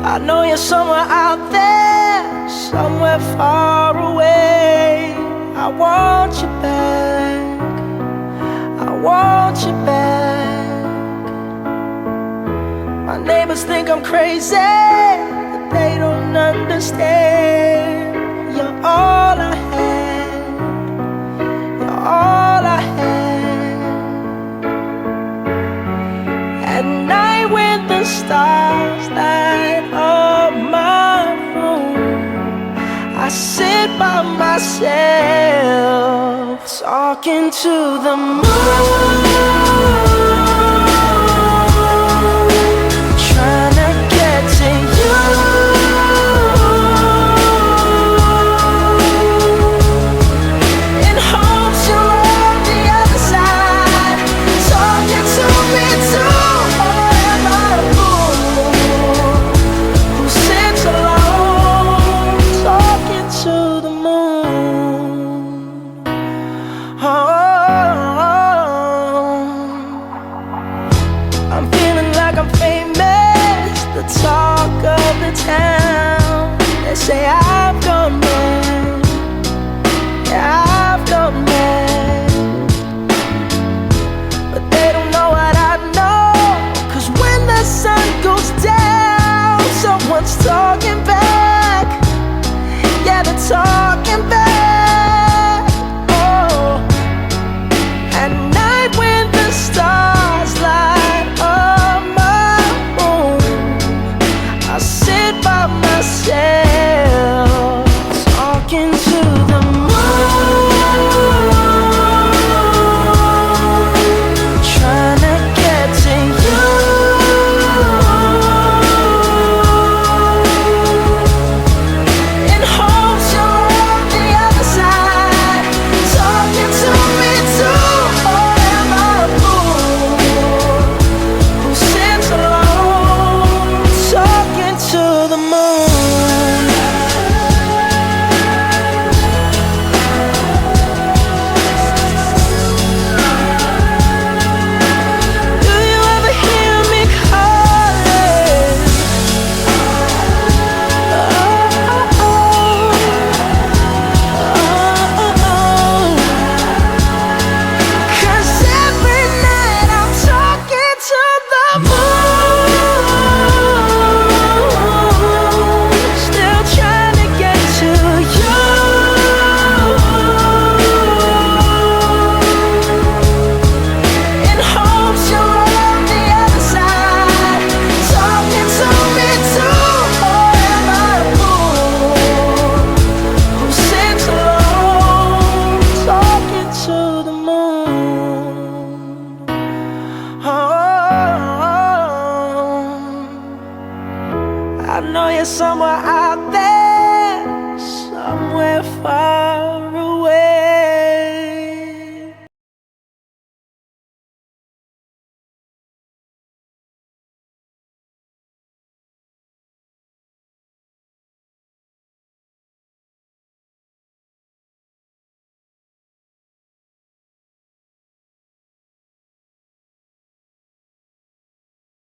I know you're somewhere out there, somewhere far away. I want you back, I want you back. My neighbors think I'm crazy, but they don't understand. You're all I had, you're all I had. At night when the stars light up my room, I sit by myself, talking to the moon, trying to get to you. In hopes you're on the other side, talking to me too. Or am I a fool who sits alone, talking to the moon? I'm feeling like I'm famous, the talk of the town. They say I